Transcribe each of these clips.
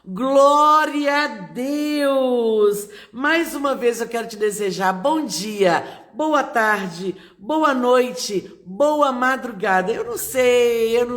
Glória a Deus! Mais uma vez eu quero te desejar bom dia, boa tarde, boa noite, boa madrugada. Eu não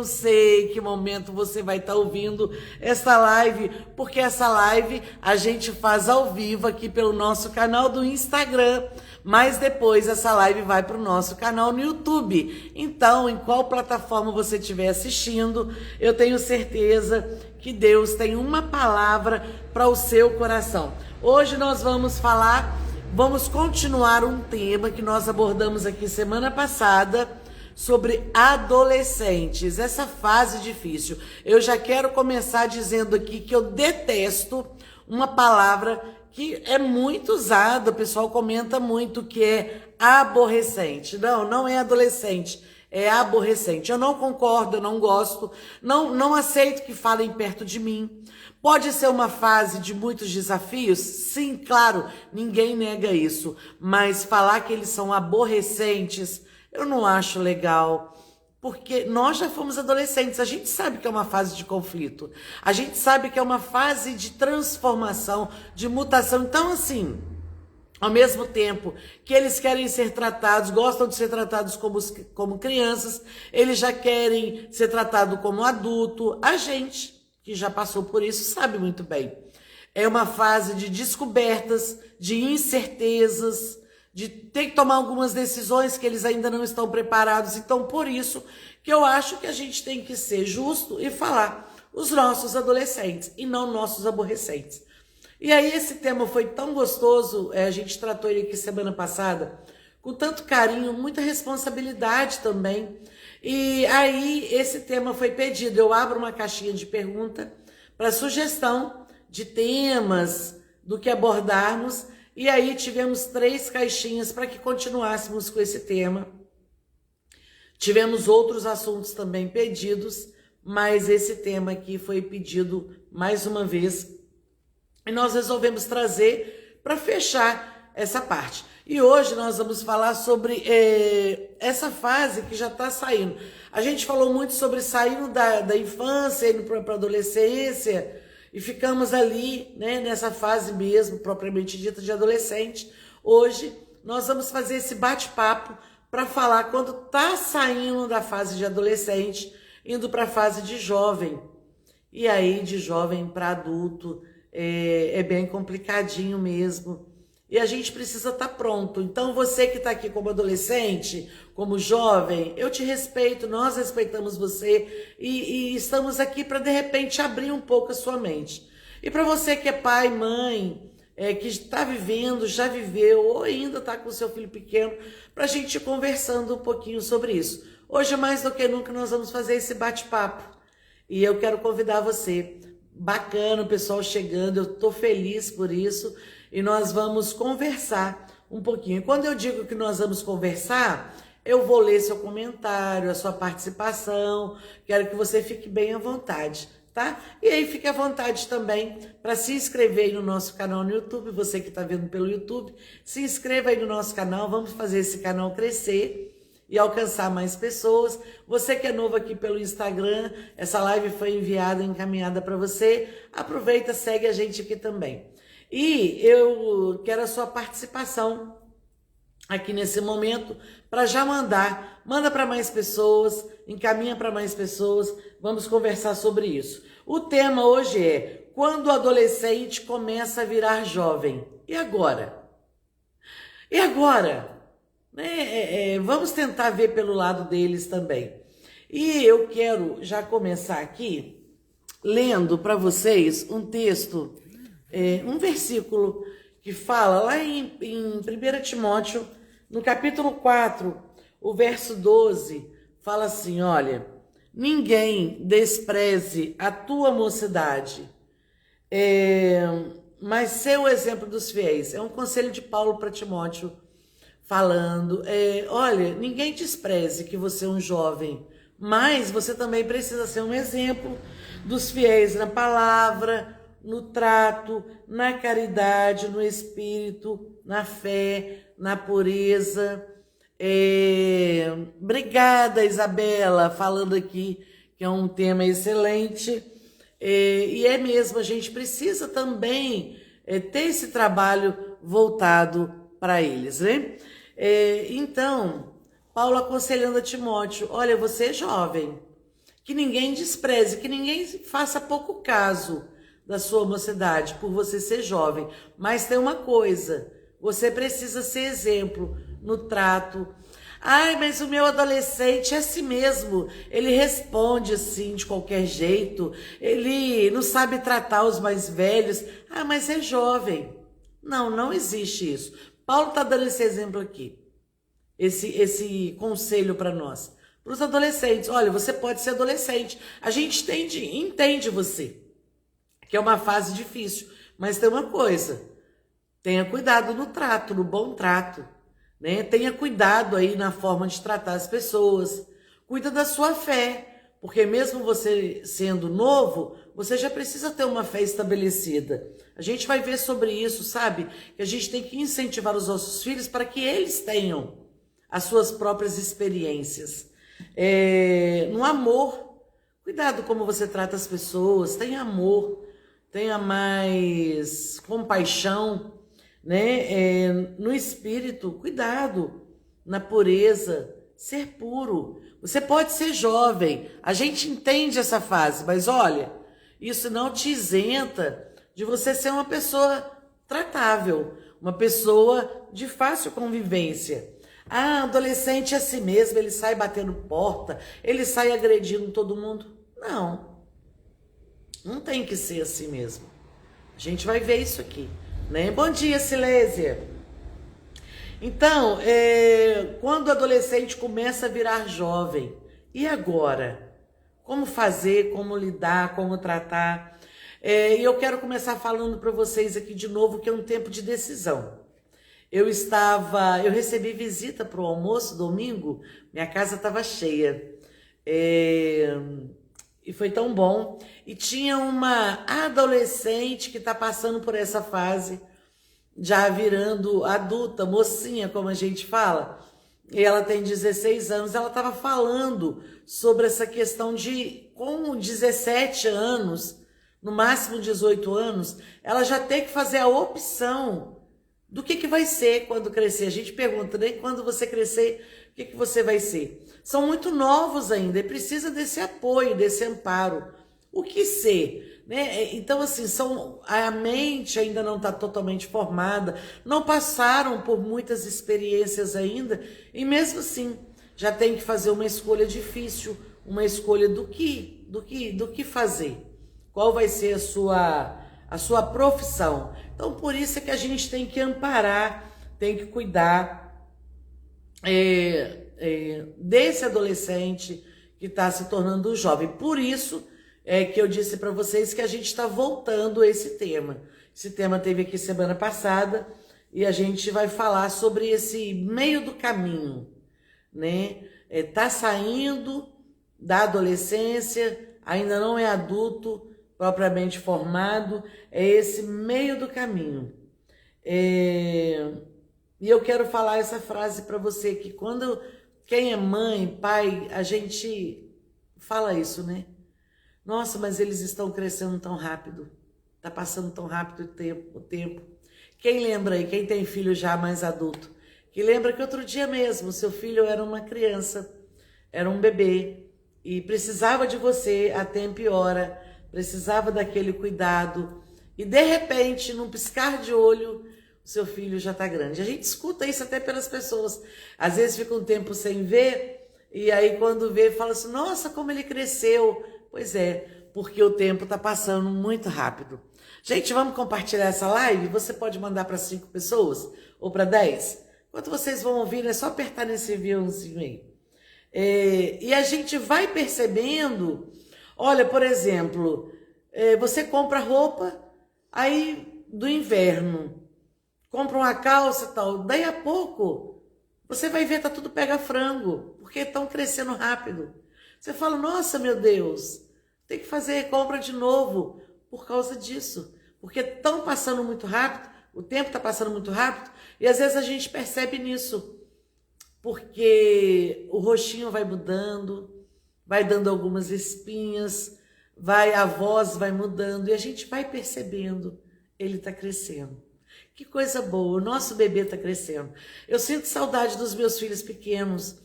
sei que momento você vai estar ouvindo essa live, porque essa live a gente faz ao vivo aqui pelo nosso canal do Instagram. Mas depois essa live vai para o nosso canal no YouTube. Então, em qual plataforma você estiver assistindo, eu tenho certeza que Deus tem uma palavra para o seu coração. Hoje nós vamos continuar um tema que nós abordamos aqui semana passada sobre adolescentes, essa fase difícil. Eu já quero começar dizendo aqui que eu detesto uma palavra que é muito usada, o pessoal comenta muito, que é aborrecente. Não é adolescente, é aborrecente. Eu não concordo, eu não gosto, não aceito que falem perto de mim. Pode ser uma fase de muitos desafios? Sim, claro, ninguém nega isso. Mas falar que eles são aborrecentes, eu não acho legal. Porque nós já fomos adolescentes, a gente sabe que é uma fase de conflito, a gente sabe que é uma fase de transformação, de mutação. Então, assim, ao mesmo tempo que eles querem ser tratados, gostam de ser tratados como crianças, eles já querem ser tratados como adulto. A gente, que já passou por isso, sabe muito bem. É uma fase de descobertas, de incertezas, de ter que tomar algumas decisões que eles ainda não estão preparados. Então, por isso que eu acho que a gente tem que ser justo e falar os nossos adolescentes e não nossos aborrecentes. E aí esse tema foi tão gostoso, a gente tratou ele aqui semana passada, com tanto carinho, muita responsabilidade também. E aí esse tema foi pedido, eu abro uma caixinha de pergunta para sugestão de temas, do que abordarmos. E aí tivemos 3 caixinhas para que continuássemos com esse tema. Tivemos outros assuntos também pedidos, mas esse tema aqui foi pedido mais uma vez. E nós resolvemos trazer para fechar essa parte. E hoje nós vamos falar sobre essa fase que já está saindo. A gente falou muito sobre saindo da infância, indo para a adolescência, e ficamos ali, né, nessa fase mesmo, propriamente dita, de adolescente. Hoje nós vamos fazer esse bate-papo para falar quando tá saindo da fase de adolescente, indo para a fase de jovem. E aí, de jovem para adulto, é bem complicadinho mesmo. E a gente precisa estar pronto. Então, você que está aqui como adolescente, como jovem, eu te respeito, nós respeitamos você e estamos aqui para, de repente, abrir um pouco a sua mente. E para você que é pai, mãe, que está vivendo, já viveu ou ainda está com o seu filho pequeno, para a gente ir conversando um pouquinho sobre isso. Hoje, mais do que nunca, nós vamos fazer esse bate-papo. E eu quero convidar você. Bacana o pessoal chegando, eu estou feliz por isso. E nós vamos conversar um pouquinho. Quando eu digo que nós vamos conversar, eu vou ler seu comentário, a sua participação. Quero que você fique bem à vontade, tá? E aí fique à vontade também para se inscrever aí no nosso canal no YouTube. Você que está vendo pelo YouTube, se inscreva aí no nosso canal. Vamos fazer esse canal crescer e alcançar mais pessoas. Você que é novo aqui pelo Instagram, essa live foi enviada, encaminhada para você. Aproveita, segue a gente aqui também. E eu quero a sua participação aqui nesse momento para já manda para mais pessoas, encaminha para mais pessoas, vamos conversar sobre isso. O tema hoje é quando o adolescente começa a virar jovem. E agora? E agora? Vamos tentar ver pelo lado deles também. E eu quero já começar aqui lendo para vocês um texto, um versículo que fala lá em 1 Timóteo, no capítulo 4, o verso 12, fala assim, olha, ninguém despreze a tua mocidade, mas ser o exemplo dos fiéis. É um conselho de Paulo para Timóteo, falando, olha, ninguém despreze que você é um jovem, mas você também precisa ser um exemplo dos fiéis na palavra, no trato, na caridade, no espírito, na fé, na pureza. Obrigada, Isabela, falando aqui que é um tema excelente. E é mesmo, a gente precisa também ter esse trabalho voltado para eles, né? Então, Paulo aconselhando a Timóteo, olha, você é jovem, que ninguém despreze, que ninguém faça pouco caso da sua mocidade por você ser jovem. Mas tem uma coisa, você precisa ser exemplo no trato. Ai, mas o meu adolescente é assim mesmo, ele responde assim de qualquer jeito, ele não sabe tratar os mais velhos. Ah, mas é jovem. Não, não existe isso. Paulo está dando esse exemplo aqui, esse conselho para nós. Para os adolescentes, olha, você pode ser adolescente, a gente entende você, que é uma fase difícil, mas tem uma coisa, tenha cuidado no trato, no bom trato, né? Tenha cuidado aí na forma de tratar as pessoas, cuida da sua fé, porque mesmo você sendo novo, você já precisa ter uma fé estabelecida. A gente vai ver sobre isso, sabe? Que a gente tem que incentivar os nossos filhos para que eles tenham as suas próprias experiências. No amor, cuidado como você trata as pessoas, tenha amor, tenha mais compaixão, né? No espírito, cuidado, na pureza, ser puro. Você pode ser jovem, a gente entende essa fase, mas olha, isso não te isenta de você ser uma pessoa tratável, uma pessoa de fácil convivência. Ah, adolescente é assim mesmo, ele sai batendo porta, ele sai agredindo todo mundo. Não, não tem que ser assim mesmo. A gente vai ver isso aqui, né? Bom dia, Silésia. Então, quando o adolescente começa a virar jovem, e agora? Como fazer, como lidar, como tratar? E eu quero começar falando para vocês aqui de novo que é um tempo de decisão. Eu recebi visita para o almoço domingo, minha casa estava cheia, e foi tão bom. E tinha uma adolescente que está passando por essa fase, já virando adulta, mocinha, como a gente fala, e ela tem 16 anos, ela estava falando sobre essa questão de, com 17 anos, no máximo 18 anos, ela já tem que fazer a opção do que vai ser quando crescer. A gente pergunta, né? Quando você crescer, o que você vai ser? São muito novos ainda e precisa desse apoio, desse amparo. O que ser? Né? Então, assim, a mente ainda não está totalmente formada, não passaram por muitas experiências ainda, e mesmo assim, já tem que fazer uma escolha difícil, uma escolha do que fazer. Qual vai ser a sua profissão? Então, por isso é que a gente tem que amparar, tem que cuidar desse adolescente que está se tornando jovem. Por isso que eu disse para vocês que a gente está voltando a esse tema. Esse tema teve aqui semana passada e a gente vai falar sobre esse meio do caminho, né? Tá saindo da adolescência, ainda não é adulto, propriamente formado, é esse meio do caminho. E eu quero falar essa frase para você, que quem é mãe, pai, a gente fala isso, né? Nossa, mas eles estão crescendo tão rápido, tá passando tão rápido o tempo. Quem lembra aí, quem tem filho já mais adulto, que lembra que outro dia mesmo, seu filho era uma criança, era um bebê, e precisava de você a tempo e hora, precisava daquele cuidado, e de repente, num piscar de olho, o seu filho já está grande. A gente escuta isso até pelas pessoas, às vezes fica um tempo sem ver, e aí quando vê, fala assim, nossa, como ele cresceu. Pois é, porque o tempo está passando muito rápido. Gente, vamos compartilhar essa live? Você pode mandar para 5 pessoas ou para 10? Enquanto vocês vão ouvir, é só apertar nesse aviãozinho aí. E a gente vai percebendo, olha, por exemplo, você compra roupa aí do inverno, compra uma calça e tal, daí a pouco você vai ver, tá tudo pega frango, porque estão crescendo rápido. Você fala, nossa, meu Deus, tem que fazer compra de novo por causa disso, porque estão passando muito rápido, o tempo está passando muito rápido, e às vezes a gente percebe nisso, porque o rostinho vai mudando, vai dando algumas espinhas, a voz vai mudando e a gente vai percebendo, ele está crescendo. Que coisa boa, o nosso bebê está crescendo. Eu sinto saudade dos meus filhos pequenos,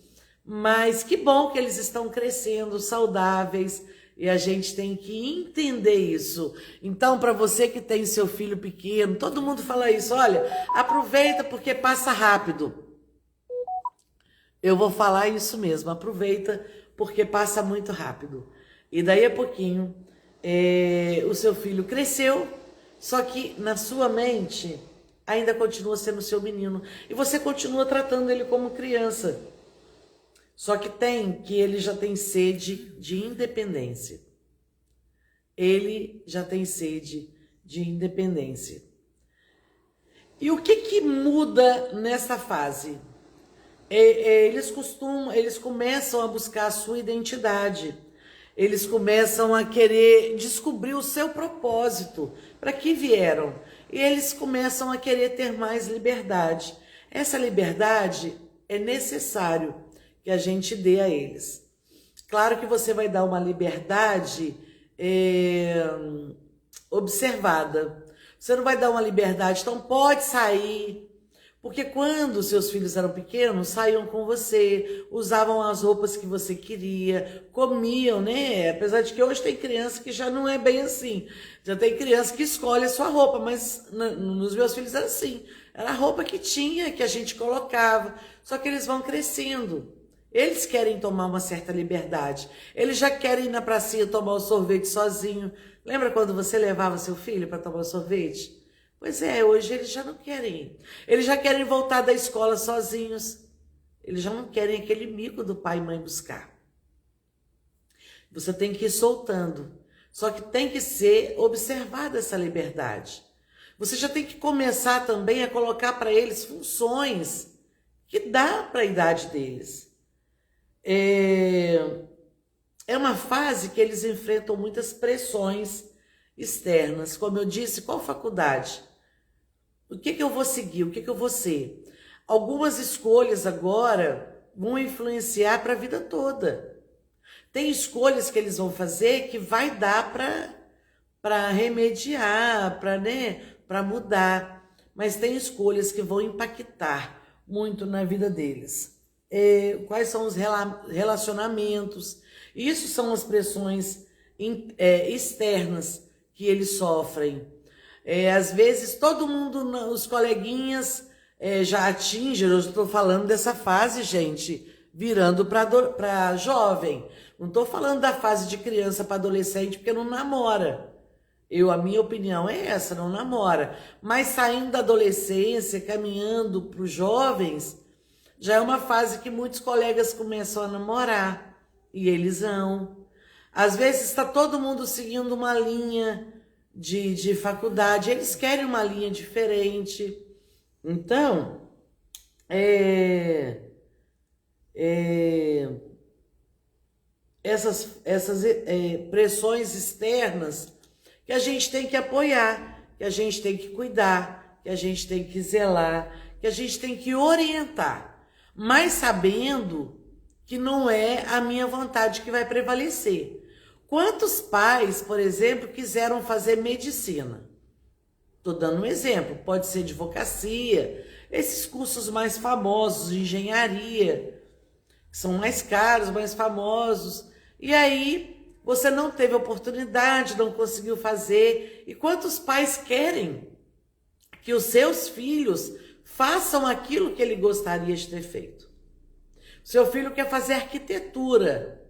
mas que bom que eles estão crescendo, saudáveis, e a gente tem que entender isso. Então, para você que tem seu filho pequeno, todo mundo fala isso, olha, aproveita porque passa rápido. Eu vou falar isso mesmo, aproveita porque passa muito rápido. E daí a pouquinho, o seu filho cresceu, só que na sua mente ainda continua sendo seu menino. E você continua tratando ele como criança. Só que ele já tem sede de independência. Ele já tem sede de independência. E o que muda nessa fase? Eles começam a buscar a sua identidade. Eles começam a querer descobrir o seu propósito, para que vieram. E eles começam a querer ter mais liberdade. Essa liberdade é necessário que a gente dê a eles. Claro que você vai dar uma liberdade observada. Você não vai dar uma liberdade, então pode sair. Porque quando seus filhos eram pequenos, saíam com você, usavam as roupas que você queria, comiam, né? Apesar de que hoje tem criança que já não é bem assim. Já tem criança que escolhe a sua roupa, mas nos meus filhos era assim. Era a roupa que tinha, que a gente colocava. Só que eles vão crescendo. Eles querem tomar uma certa liberdade. Eles já querem ir na pracinha tomar o sorvete sozinho. Lembra quando você levava seu filho para tomar o sorvete? Pois é, hoje eles já não querem ir. Eles já querem voltar da escola sozinhos. Eles já não querem aquele mico do pai e mãe buscar. Você tem que ir soltando. Só que tem que ser observada essa liberdade. Você já tem que começar também a colocar para eles funções que dá para a idade deles. É uma fase que eles enfrentam muitas pressões externas. Como eu disse, qual faculdade? O que eu vou seguir? O que eu vou ser? Algumas escolhas agora vão influenciar para a vida toda. Tem escolhas que eles vão fazer que vai dar para remediar, para mudar. Mas tem escolhas que vão impactar muito na vida deles. Quais são os relacionamentos? Isso são as pressões externas que eles sofrem. Às vezes todo mundo, os coleguinhas já atingem, eu estou falando dessa fase, gente, virando para jovem. Não estou falando da fase de criança para adolescente, porque não namora. A minha opinião é essa, não namora. Mas saindo da adolescência, caminhando para os jovens, já é uma fase que muitos colegas começam a namorar. E eles vão. Às vezes está todo mundo seguindo uma linha de faculdade, eles querem uma linha diferente. Então, essas pressões externas que a gente tem que apoiar, que a gente tem que cuidar, que a gente tem que zelar, que a gente tem que orientar, mas sabendo que não é a minha vontade que vai prevalecer. Quantos pais, por exemplo, quiseram fazer medicina? Estou dando um exemplo, pode ser advocacia, esses cursos mais famosos, de engenharia, que são mais caros, mais famosos. E aí, você não teve oportunidade, não conseguiu fazer. E quantos pais querem que os seus filhos façam aquilo que ele gostaria de ter feito? Seu filho quer fazer arquitetura.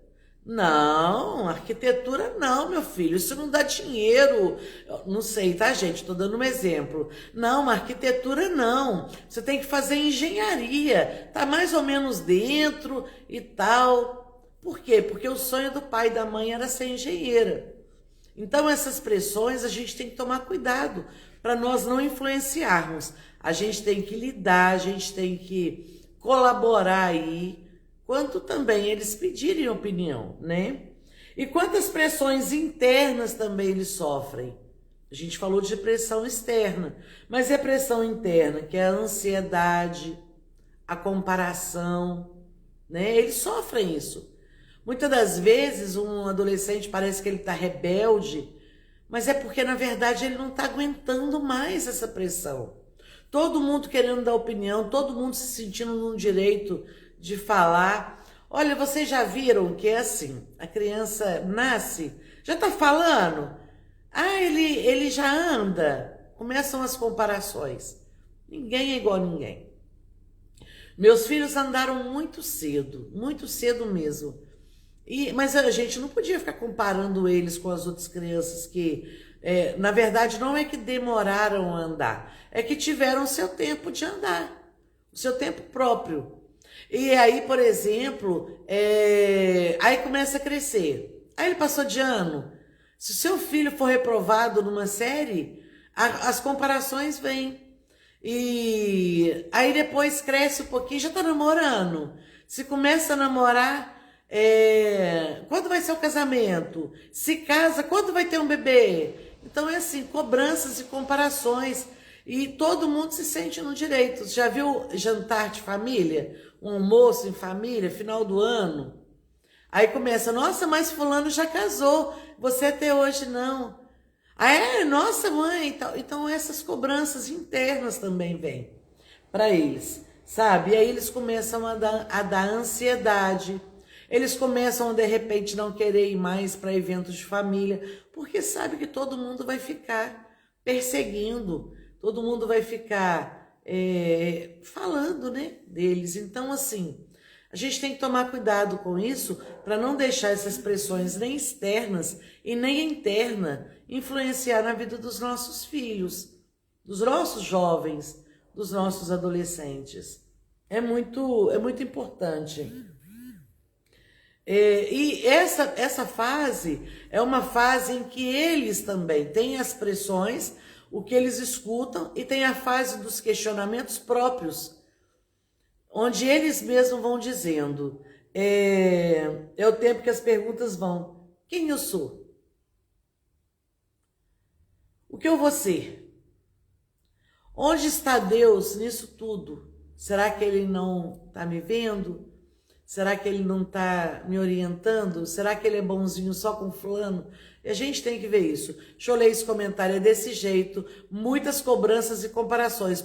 Não, arquitetura não, meu filho, isso não dá dinheiro. Não sei, tá, gente? Estou dando um exemplo. Não, arquitetura não. Você tem que fazer engenharia. Tá mais ou menos dentro e tal. Por quê? Porque o sonho do pai e da mãe era ser engenheira. Então, essas pressões a gente tem que tomar cuidado para nós não influenciarmos. A gente tem que lidar, a gente tem que colaborar aí, quanto também eles pedirem opinião, né? E quantas pressões internas também eles sofrem. A gente falou de pressão externa, mas é pressão interna, que é a ansiedade, a comparação, né? Eles sofrem isso. Muitas das vezes um adolescente parece que ele está rebelde, mas é porque na verdade ele não está aguentando mais essa pressão. Todo mundo querendo dar opinião, todo mundo se sentindo no direito de falar. Olha, vocês já viram que é assim, a criança nasce, já está falando, ele já anda, começam as comparações. Ninguém é igual a ninguém. Meus filhos andaram muito cedo mesmo. Mas a gente não podia ficar comparando eles com as outras crianças que, na verdade, não é que demoraram a andar, é que tiveram o seu tempo de andar, o seu tempo próprio. E aí, por exemplo, aí começa a crescer. Aí ele passou de ano. Se o seu filho for reprovado numa série, as comparações vêm. E aí depois cresce um pouquinho, já tá namorando. Se começa a namorar, quando vai ser o casamento? Se casa, quando vai ter um bebê? Então é assim, cobranças e comparações. E todo mundo se sente no direito. Já viu jantar de família? Um almoço em família, final do ano? Aí começa, nossa, mas fulano já casou, você até hoje não. Nossa mãe, então essas cobranças internas também vêm para eles, sabe? E aí eles começam a dar ansiedade, eles começam a de repente não querer ir mais para eventos de família, porque sabe que todo mundo vai ficar perseguindo, todo mundo vai ficar falando, né, deles. Então assim, a gente tem que tomar cuidado com isso para não deixar essas pressões nem externas e nem internas influenciar na vida dos nossos filhos, dos nossos jovens, dos nossos adolescentes. É muito importante. E essa fase é uma fase em que eles também têm as pressões, o que eles escutam, e tem a fase dos questionamentos próprios, onde eles mesmos vão dizendo, é o tempo que as perguntas vão, quem eu sou? O que eu vou ser? Onde está Deus nisso tudo? Será que Ele não está me vendo? Será que Ele não está me orientando? Será que Ele é bonzinho só com fulano? E a gente tem que ver isso. Deixa eu ler esse comentário, é desse jeito, muitas cobranças e comparações.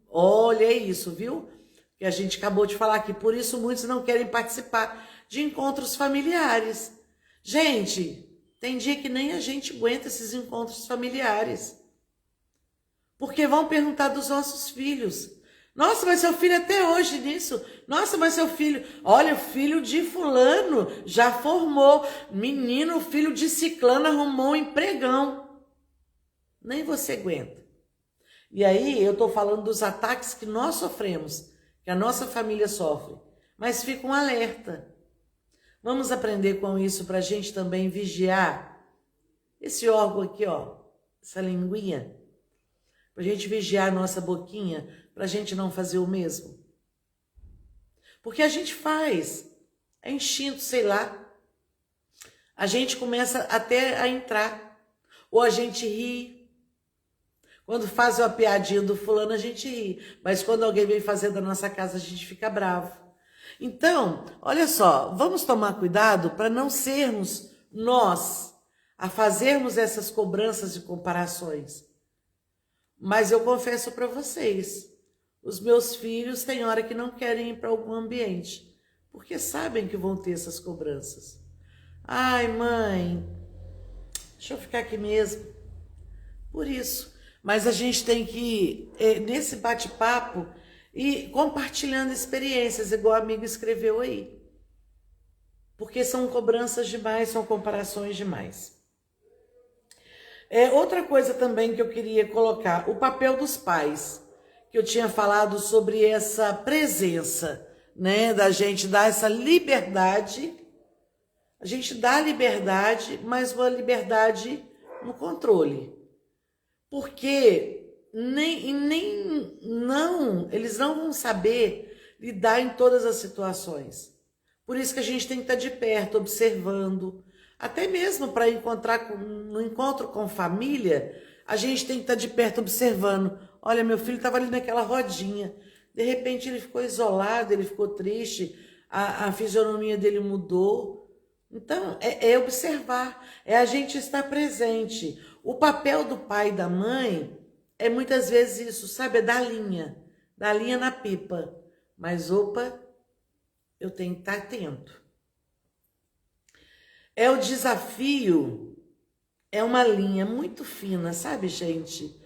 Olha isso, viu? Que a gente acabou de falar aqui. Por isso muitos não querem participar de encontros familiares. Gente, tem dia que nem a gente aguenta esses encontros familiares. Porque vão perguntar dos nossos filhos. Nossa, mas seu filho até hoje nisso. Nossa, mas seu filho... Olha, o filho de fulano já formou. Menino, o filho de ciclano arrumou um empregão. Nem você aguenta. E aí eu estou falando dos ataques que nós sofremos, que a nossa família sofre. Mas fica um alerta. Vamos aprender com isso para a gente também vigiar esse órgão aqui, ó, essa linguinha, para a gente vigiar a nossa boquinha, para a gente não fazer o mesmo. Porque a gente faz, é instinto, sei lá. A gente começa até a entrar, ou a gente ri. Quando faz uma piadinha do fulano, a gente ri. Mas quando alguém vem fazer da nossa casa, a gente fica bravo. Então, olha só, vamos tomar cuidado para não sermos nós a fazermos essas cobranças e comparações. Mas eu confesso para vocês, os meus filhos têm hora que não querem ir para algum ambiente, porque sabem que vão ter essas cobranças. Ai, mãe, deixa eu ficar aqui mesmo. Por isso. Mas a gente tem que ir nesse bate-papo e compartilhando experiências, igual o amigo escreveu aí. Porque são cobranças demais, são comparações demais. Outra coisa também que eu queria colocar, o papel dos pais, que eu tinha falado sobre essa presença, né, da gente dar essa liberdade, a gente dá liberdade, mas uma liberdade no controle. Porque eles não vão saber lidar em todas as situações. Por isso que a gente tem que estar de perto, observando. Até mesmo para no encontro com família, a gente tem que estar de perto observando. Olha, meu filho estava ali naquela rodinha. De repente ele ficou isolado, ele ficou triste, a fisionomia dele mudou. Então, é observar, é a gente estar presente. O papel do pai e da mãe é muitas vezes isso, sabe? É dar linha na pipa. Mas, opa, eu tenho que estar atento. É o desafio, é uma linha muito fina, sabe, gente?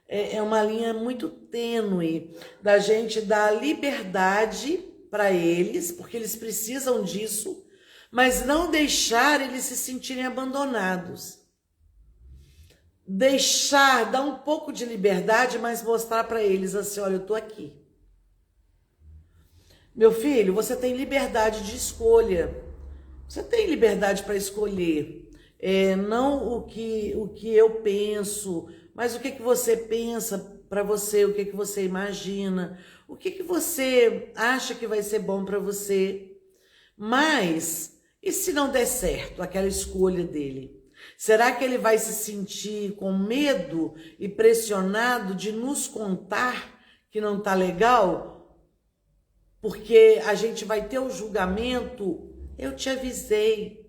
É uma linha muito tênue da gente dar liberdade para eles, porque eles precisam disso, mas não deixar eles se sentirem abandonados. Deixar, dar um pouco de liberdade, mas mostrar para eles assim, olha, eu tô aqui. Meu filho, você tem liberdade de escolha. Você tem liberdade para escolher. Não o que eu penso, mas o que você pensa para você, o que você imagina, o que você acha que vai ser bom para você. Mas, e se não der certo aquela escolha dele? Será que ele vai se sentir com medo e pressionado de nos contar que não tá legal? Porque a gente vai ter o julgamento. Eu te avisei.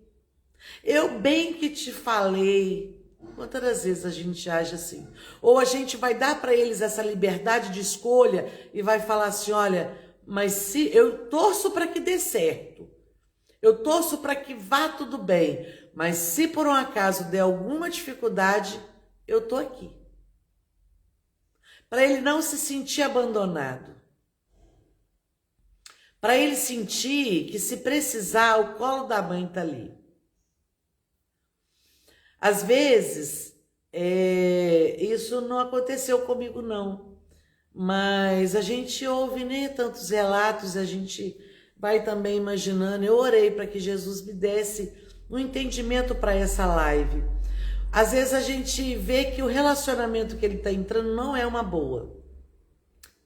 Eu bem que te falei. Quantas das vezes a gente age assim? Ou a gente vai dar para eles essa liberdade de escolha e vai falar assim, olha, mas se eu torço para que dê certo. Eu torço para que vá tudo bem, mas se por um acaso der alguma dificuldade, eu tô aqui. Para ele não se sentir abandonado. Para ele sentir que se precisar, o colo da mãe tá ali. Às vezes, isso não aconteceu comigo não, mas a gente ouve, né, tantos relatos, a gente vai também imaginando. Eu orei para que Jesus me desse um entendimento para essa live. Às vezes a gente vê que o relacionamento que ele está entrando não é uma boa.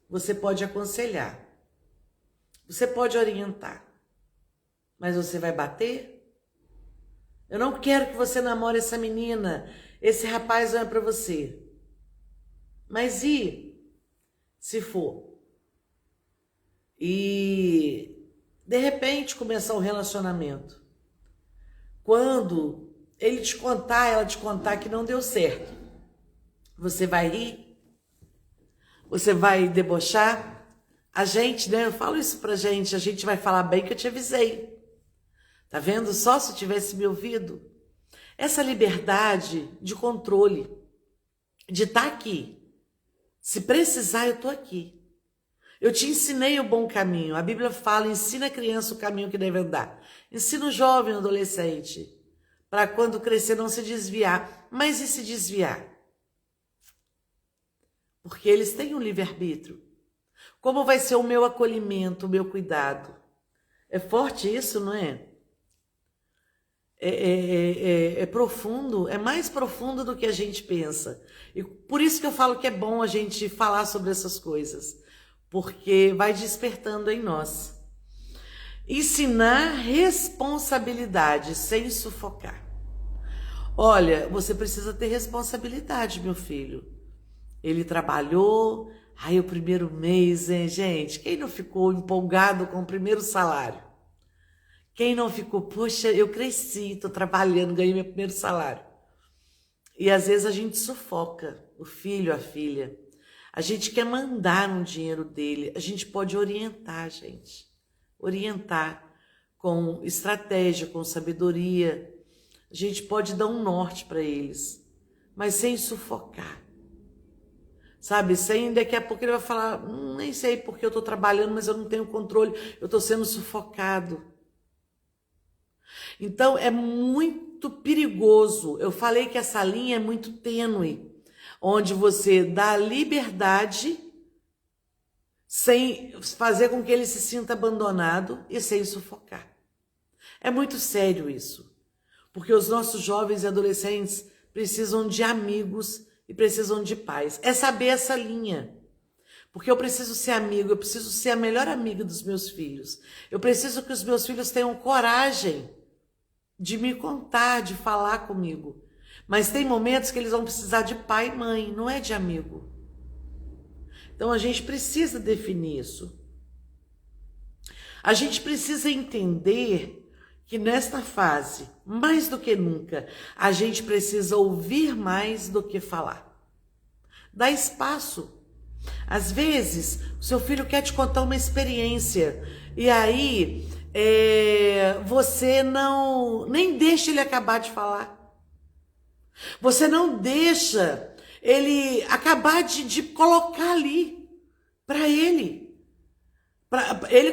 Você pode aconselhar, você pode orientar, mas você vai bater? Eu não quero que você namore essa menina, esse rapaz não é para você. Mas e se for? E de repente começar um relacionamento. Quando ele te contar, ela te contar que não deu certo, você vai rir? Você vai debochar? A gente, né? Eu falo isso pra gente, a gente vai falar bem que eu te avisei. Tá vendo? Só se tivesse me ouvido. Essa liberdade de controle, de estar aqui. Se precisar, eu tô aqui. Eu te ensinei o bom caminho. A Bíblia fala, ensina a criança o caminho que deve andar. Ensina o jovem, o adolescente, para quando crescer não se desviar. Mas e se desviar? Porque eles têm um livre-arbítrio. Como vai ser o meu acolhimento, o meu cuidado? É forte isso, não é? É profundo, é mais profundo do que a gente pensa. E por isso que eu falo que é bom a gente falar sobre essas coisas, porque vai despertando em nós. Ensinar responsabilidade sem sufocar. Olha, você precisa ter responsabilidade, meu filho. Ele trabalhou, aí o primeiro mês, hein, gente? Quem não ficou empolgado com o primeiro salário? Quem não ficou, poxa, eu cresci, tô trabalhando, ganhei meu primeiro salário. E às vezes a gente sufoca o filho, a filha. A gente quer mandar um dinheiro dele. A gente pode orientar, gente. Orientar com estratégia, com sabedoria. A gente pode dar um norte para eles, mas sem sufocar. Sabe, sem daqui a pouco ele vai falar, nem sei porque eu tô trabalhando, mas eu não tenho controle, eu tô sendo sufocado. Então, é muito perigoso. Eu falei que essa linha é muito tênue, onde você dá liberdade sem fazer com que ele se sinta abandonado e sem sufocar. É muito sério isso, porque os nossos jovens e adolescentes precisam de amigos e precisam de pais. É saber essa linha. Porque eu preciso ser amigo, eu preciso ser a melhor amiga dos meus filhos. Eu preciso que os meus filhos tenham coragem de me contar, de falar comigo. Mas tem momentos que eles vão precisar de pai e mãe, não é de amigo. Então a gente precisa definir isso. A gente precisa entender que nesta fase, mais do que nunca, a gente precisa ouvir mais do que falar. Dá espaço. Às vezes, o seu filho quer te contar uma experiência e aí você nem deixa ele acabar de falar. Você não deixa ele acabar de colocar ali para ele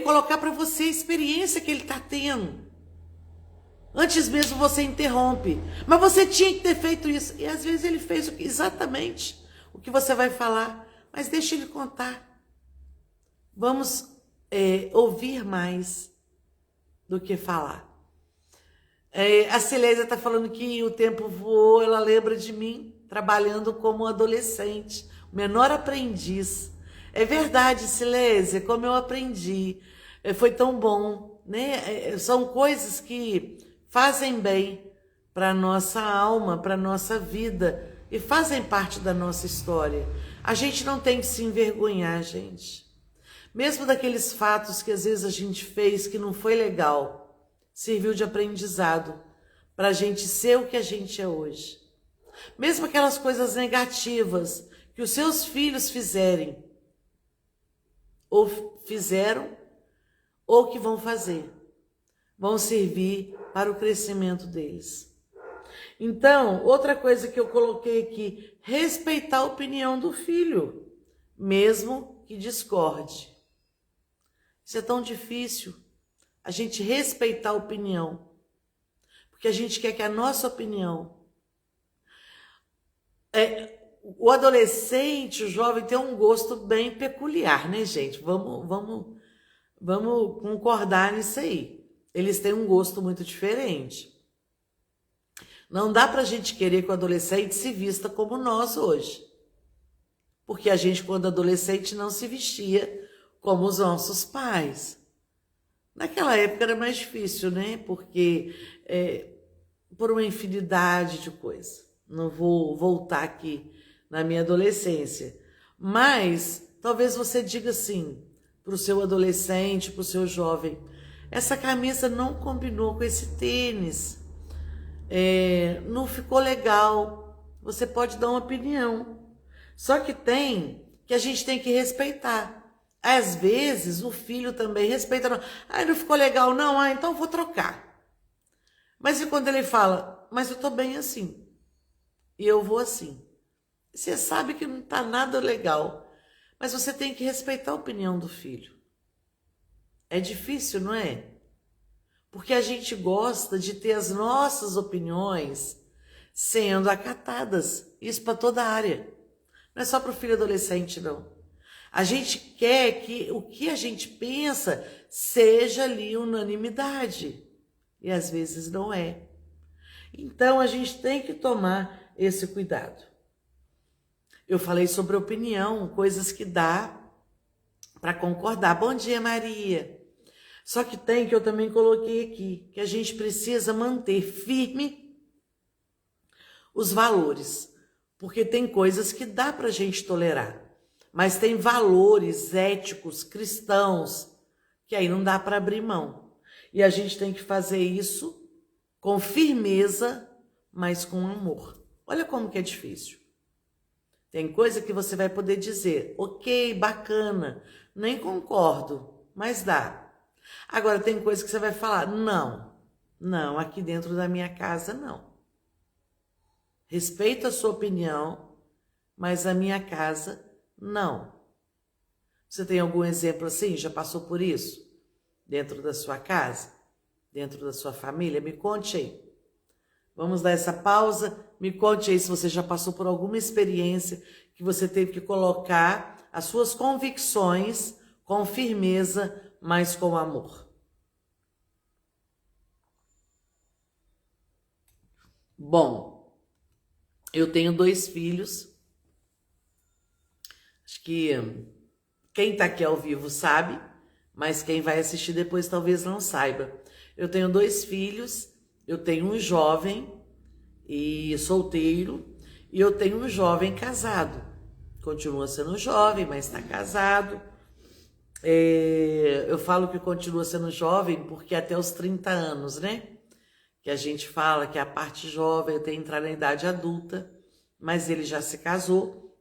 colocar para você a experiência que ele está tendo. Antes mesmo você interrompe. Mas você tinha que ter feito isso. E às vezes ele fez exatamente o que você vai falar. Mas deixa ele contar. Vamos ouvir mais do que falar. A Silésia está falando que o tempo voou. Ela lembra de mim trabalhando como adolescente. O menor aprendiz. É verdade, Silésia, como eu aprendi. Foi tão bom, né? São coisas que fazem bem para a nossa alma, para a nossa vida e fazem parte da nossa história. A gente não tem que se envergonhar, gente. Mesmo daqueles fatos que às vezes a gente fez que não foi legal, serviu de aprendizado para a gente ser o que a gente é hoje. Mesmo aquelas coisas negativas que os seus filhos fizerem, ou fizeram, ou que vão fazer, vão servir para o crescimento deles. Então, outra coisa que eu coloquei aqui, respeitar a opinião do filho, mesmo que discorde. Isso é tão difícil, a gente respeitar a opinião, porque a gente quer que a nossa opinião... O adolescente, o jovem tem um gosto bem peculiar, né, gente? Vamos concordar nisso aí. Eles têm um gosto muito diferente. Não dá pra gente querer que o adolescente se vista como nós hoje. Porque a gente, quando adolescente, não se vestia como os nossos pais. Naquela época era mais difícil, né? Porque por uma infinidade de coisas. Não vou voltar aqui na minha adolescência. Mas talvez você diga assim para o seu adolescente, para o seu jovem: essa camisa não combinou com esse tênis, não ficou legal. Você pode dar uma opinião. Só que a gente tem que respeitar. Às vezes o filho também respeita. Não ficou legal não? Então vou trocar. Mas e quando ele fala: mas eu tô bem assim, e eu vou assim. Você sabe que não tá nada legal, mas você tem que respeitar a opinião do filho. É difícil, não é? Porque a gente gosta de ter as nossas opiniões sendo acatadas. Isso para toda a área. Não é só para o filho adolescente, não. A gente quer que o que a gente pensa seja ali unanimidade. E às vezes não é. Então a gente tem que tomar esse cuidado. Eu falei sobre opinião, coisas que dá para concordar. Bom dia, Maria. Só que que eu também coloquei aqui, que a gente precisa manter firme os valores. Porque tem coisas que dá para a gente tolerar. Mas tem valores éticos, cristãos, que aí não dá para abrir mão. E a gente tem que fazer isso com firmeza, mas com amor. Olha como que é difícil. Tem coisa que você vai poder dizer: ok, bacana, nem concordo, mas dá. Agora tem coisa que você vai falar: não, aqui dentro da minha casa não. Respeito a sua opinião, mas a minha casa não. Você tem algum exemplo assim? Já passou por isso? Dentro da sua casa? Dentro da sua família? Me conte aí. Vamos dar essa pausa. Me conte aí se você já passou por alguma experiência que você teve que colocar as suas convicções com firmeza, mas com amor. Bom, eu tenho 2 filhos. Acho que quem está aqui ao vivo sabe, mas quem vai assistir depois talvez não saiba. Eu tenho 2 filhos. Eu tenho um jovem e solteiro, e eu tenho um jovem casado. Continua sendo jovem, mas está casado. Eu falo que continua sendo jovem porque até os 30 anos, né? Que a gente fala que a parte jovem tem que entrar na idade adulta, mas ele já se casou.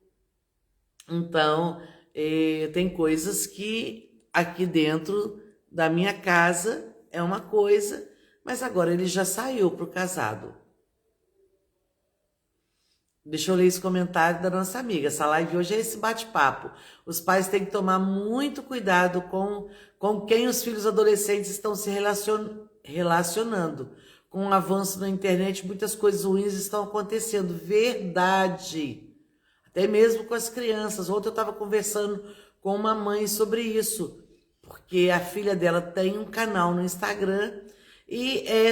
Então, tem coisas que aqui dentro da minha casa é uma coisa, mas agora ele já saiu pro casado. Deixa eu ler esse comentário da nossa amiga. Essa live hoje é esse bate-papo. Os pais têm que tomar muito cuidado com quem os filhos adolescentes estão se relacionando. Com o avanço na internet, muitas coisas ruins estão acontecendo. Verdade. Até mesmo com as crianças. Ontem eu estava conversando com uma mãe sobre isso. Porque a filha dela tem um canal no Instagram e é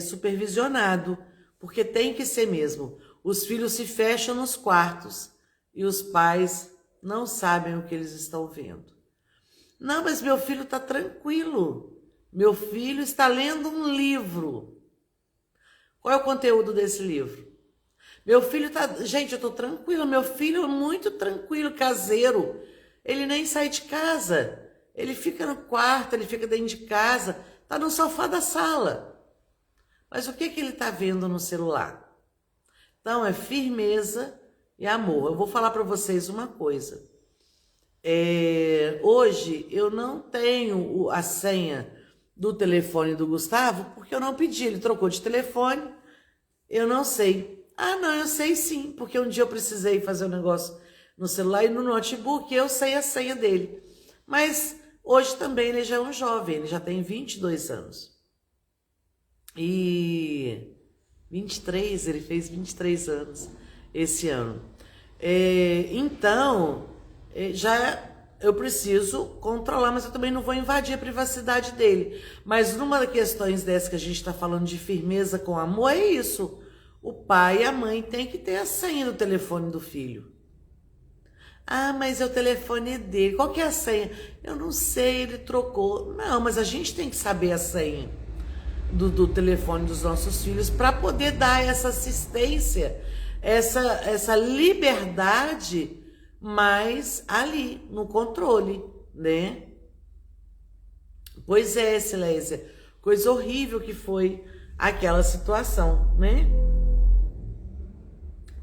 supervisionado. Porque tem que ser mesmo. Os filhos se fecham nos quartos e os pais não sabem o que eles estão vendo. Não, mas meu filho está tranquilo. Meu filho está lendo um livro. Qual é o conteúdo desse livro? Meu filho está... Gente, eu estou tranquila. Meu filho é muito tranquilo, caseiro. Ele nem sai de casa. Ele fica no quarto, ele fica dentro de casa. Está no sofá da sala. Mas o que ele está vendo no celular? Então, é firmeza e amor. Eu vou falar para vocês uma coisa. Hoje, eu não tenho a senha do telefone do Gustavo, porque eu não pedi. Ele trocou de telefone, eu não sei. Ah, não, eu sei sim, porque um dia eu precisei fazer um negócio no celular e no notebook, eu sei a senha dele. Mas hoje também ele já é um jovem, ele já tem 22 anos. E... 23, ele fez 23 anos esse ano. Então, já eu preciso controlar, mas eu também não vou invadir a privacidade dele. Mas numa das questões dessas que a gente está falando de firmeza com amor, é isso. O pai e a mãe têm que ter a senha do telefone do filho. Ah, mas é o telefone dele. Qual que é a senha? Eu não sei, ele trocou. Não, mas a gente tem que saber a senha do telefone dos nossos filhos para poder dar essa assistência, essa liberdade, mas ali, no controle, né? Pois é, Silésia, coisa horrível que foi aquela situação, né?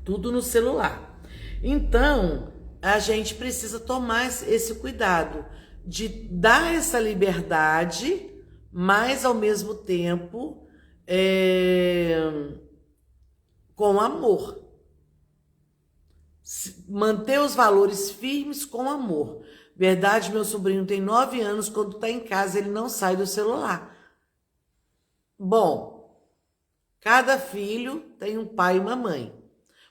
Tudo no celular. Então, a gente precisa tomar esse cuidado de dar essa liberdade, mas ao mesmo tempo com amor. Manter os valores firmes com amor. Verdade, meu sobrinho tem 9 anos, quando está em casa ele não sai do celular. Bom, cada filho tem um pai e uma mãe,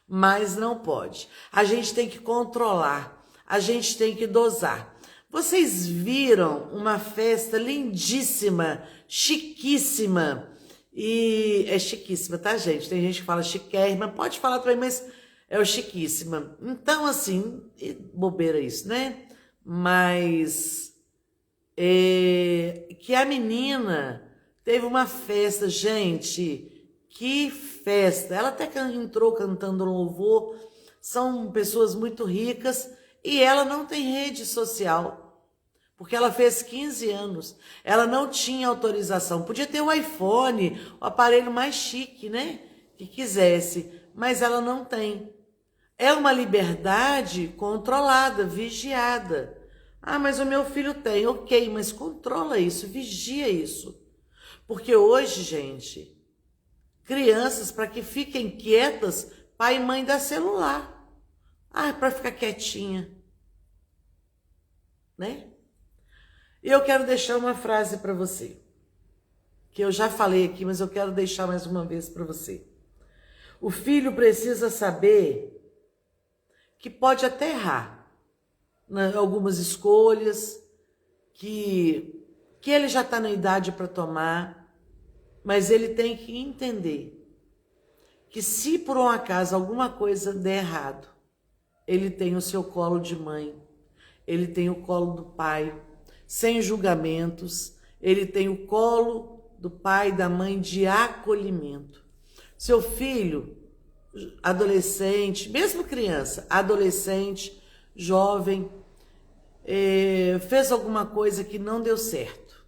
mas não pode. A gente tem que controlar, a gente tem que dosar. Vocês viram uma festa lindíssima, chiquíssima, e é chiquíssima, tá, gente? Tem gente que fala chiquérrima, pode falar também, mas é o chiquíssima. Então, assim, bobeira isso, né? Mas que a menina teve uma festa, gente, que festa! Ela até entrou cantando louvor, são pessoas muito ricas, e ela não tem rede social, porque ela fez 15 anos. Ela não tinha autorização. Podia ter o iPhone, o aparelho mais chique, né? Que quisesse, mas ela não tem. É uma liberdade controlada, vigiada. Ah, mas o meu filho tem. Ok, mas controla isso, vigia isso. Porque hoje, gente, crianças, para que fiquem quietas, pai e mãe dá celular. Ah, para ficar quietinha, né? E eu quero deixar uma frase para você, que eu já falei aqui, mas eu quero deixar mais uma vez para você. O filho precisa saber que pode até errar, né, algumas escolhas, que ele já está na idade para tomar, mas ele tem que entender que se por um acaso alguma coisa der errado, ele tem o seu colo de mãe, ele tem o colo do pai, sem julgamentos, ele tem o colo do pai e da mãe de acolhimento. Seu filho, adolescente, mesmo criança, adolescente, jovem, fez alguma coisa que não deu certo,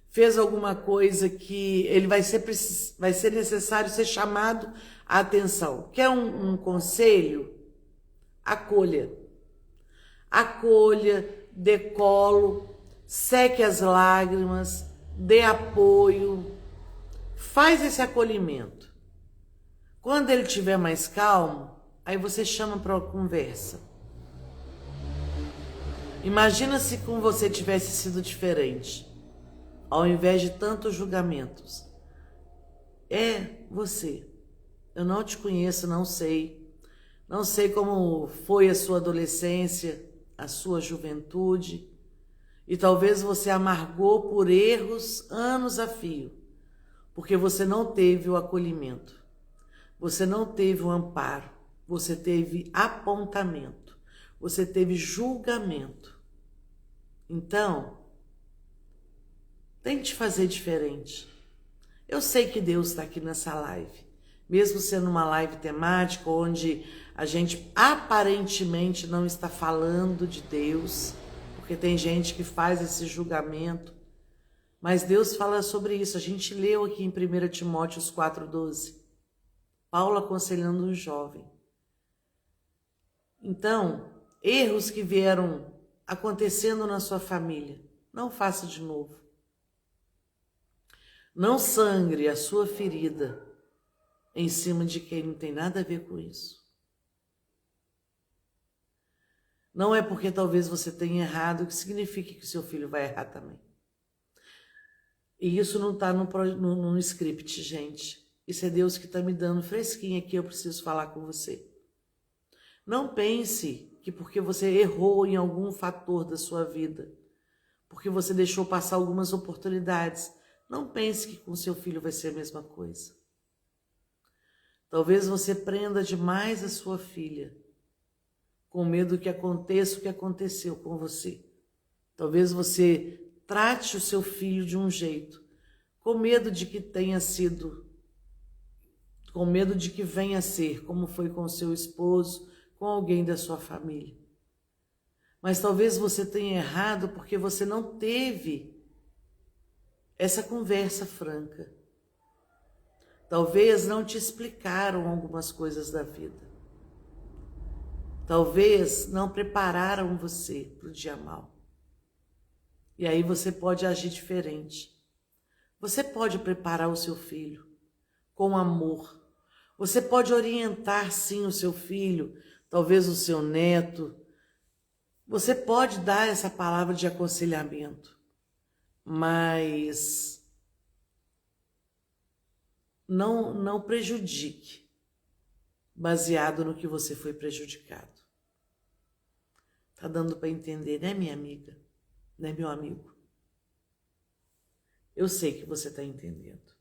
fez alguma coisa que ele vai ser necessário ser chamado a atenção. Quer um conselho? Acolha. Acolha, dê colo, seque as lágrimas, dê apoio, faz esse acolhimento. Quando ele estiver mais calmo, aí você chama para uma conversa. Imagina se com você tivesse sido diferente, ao invés de tantos julgamentos. É você. Eu não te conheço, não sei. Não sei como foi a sua adolescência, a sua juventude. E talvez você amargou por erros anos a fio, porque você não teve o acolhimento. Você não teve o amparo. Você teve apontamento. Você teve julgamento. Então, tente fazer diferente. Eu sei que Deus está aqui nessa live, mesmo sendo uma live temática, onde a gente aparentemente não está falando de Deus, porque tem gente que faz esse julgamento, mas Deus fala sobre isso. A gente leu aqui em 1 Timóteo 4,12, Paulo aconselhando um jovem. Então, erros que vieram acontecendo na sua família, não faça de novo. Não sangre a sua ferida em cima de quem não tem nada a ver com isso. Não é porque talvez você tenha errado que significa que o seu filho vai errar também. E isso não está no script, gente. Isso é Deus que está me dando fresquinho aqui, eu preciso falar com você. Não pense que porque você errou em algum fator da sua vida, porque você deixou passar algumas oportunidades, não pense que com seu filho vai ser a mesma coisa. Talvez você prenda demais a sua filha, com medo que aconteça o que aconteceu com você. Talvez você trate o seu filho de um jeito, com medo de que tenha sido, com medo de que venha a ser, como foi com seu esposo, com alguém da sua família. Mas talvez você tenha errado porque você não teve essa conversa franca. Talvez não te explicaram algumas coisas da vida. Talvez não prepararam você para o dia mau. E aí você pode agir diferente. Você pode preparar o seu filho com amor. Você pode orientar sim o seu filho, talvez o seu neto. Você pode dar essa palavra de aconselhamento, mas não prejudique baseado no que você foi prejudicado. Tá dando para entender, né, minha amiga? Né, meu amigo? Eu sei que você está entendendo.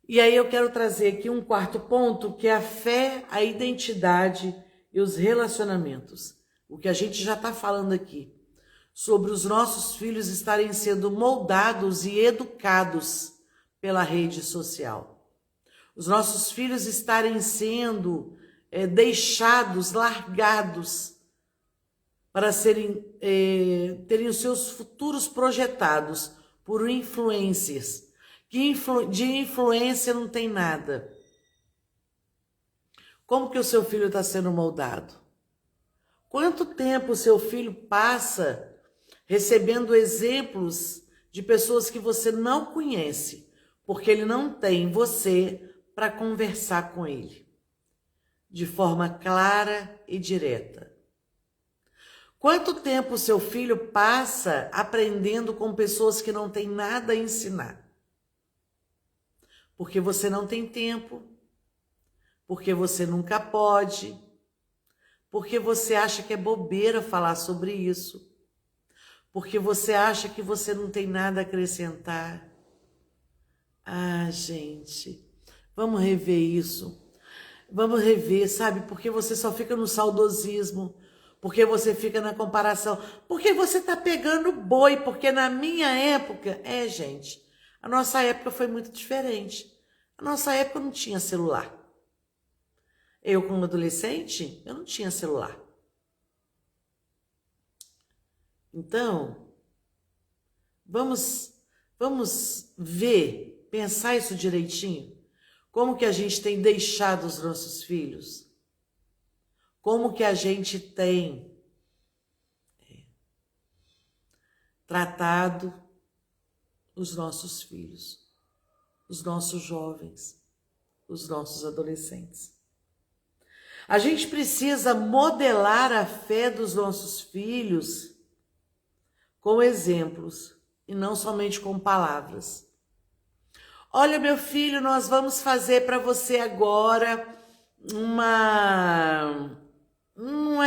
E aí eu quero trazer aqui um quarto ponto, que é a fé, a identidade e os relacionamentos. O que a gente já está falando aqui, sobre os nossos filhos estarem sendo moldados e educados pela rede social. Os nossos filhos estarem sendo deixados, largados, para terem os seus futuros projetados por influencers, que de influência não tem nada. Como que o seu filho está sendo moldado? Quanto tempo o seu filho passa recebendo exemplos de pessoas que você não conhece, porque ele não tem você para conversar com ele de forma clara e direta? Quanto tempo o seu filho passa aprendendo com pessoas que não têm nada a ensinar? Porque você não tem tempo, porque você nunca pode, porque você acha que é bobeira falar sobre isso, porque você acha que você não tem nada a acrescentar. Ah, gente, vamos rever isso. Vamos rever, sabe? Porque você só fica no saudosismo, porque você fica na comparação, porque você tá pegando boi, porque na minha época, gente, a nossa época foi muito diferente. A nossa época não tinha celular. Eu, como adolescente, eu não tinha celular. Então, vamos ver, pensar isso direitinho. Como que a gente tem deixado os nossos filhos? Como que a gente tem tratado os nossos filhos, os nossos jovens, os nossos adolescentes? A gente precisa modelar a fé dos nossos filhos com exemplos e não somente com palavras. Olha, meu filho, nós vamos fazer para você agora uma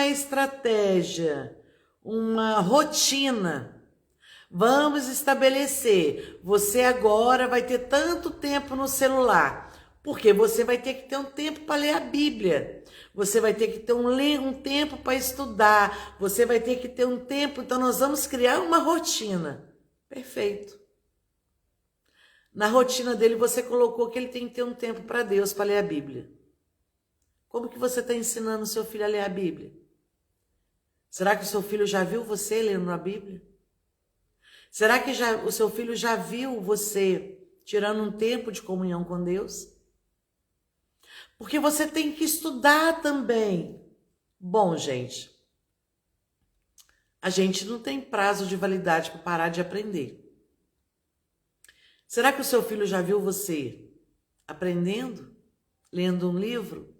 estratégia, uma rotina. Vamos estabelecer. Você agora vai ter tanto tempo no celular, porque você vai ter que ter um tempo para ler a Bíblia. Você vai ter que ter um tempo para estudar. Você vai ter que ter um tempo. Então, nós vamos criar uma rotina. Perfeito. Na rotina dele, você colocou que ele tem que ter um tempo para Deus, para ler a Bíblia. Como que você está ensinando o seu filho a ler a Bíblia? Será que o seu filho já viu você lendo a Bíblia? Será que o seu filho já viu você tirando um tempo de comunhão com Deus? Porque você tem que estudar também. Bom, gente, a gente não tem prazo de validade para parar de aprender. Será que o seu filho já viu você aprendendo, lendo um livro?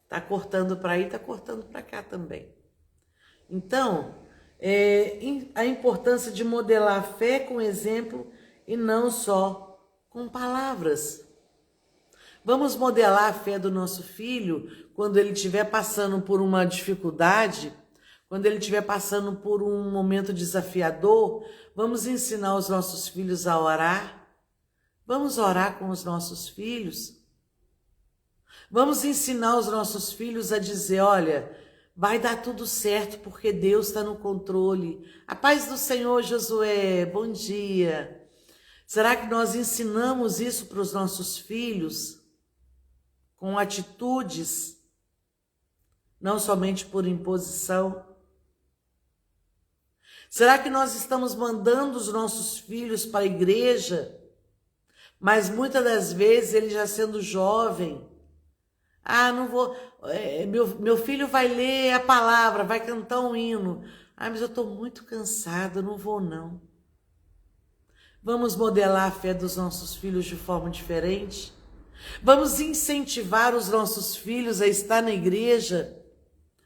Tá cortando para aí, tá cortando para cá também. Então, a importância de modelar a fé com exemplo e não só com palavras. Vamos modelar a fé do nosso filho quando ele estiver passando por uma dificuldade, quando ele estiver passando por um momento desafiador. Vamos ensinar os nossos filhos a orar. Vamos orar com os nossos filhos. Vamos ensinar os nossos filhos a dizer, olha, vai dar tudo certo porque Deus está no controle. A paz do Senhor, Josué, bom dia. Será que nós ensinamos isso para os nossos filhos com atitudes, não somente por imposição? Será que nós estamos mandando os nossos filhos para a igreja, mas muitas das vezes ele já sendo jovem, não vou, meu filho vai ler a palavra, vai cantar um hino. Mas eu estou muito cansado, eu não vou não. Vamos modelar a fé dos nossos filhos de forma diferente? Vamos incentivar os nossos filhos a estar na igreja,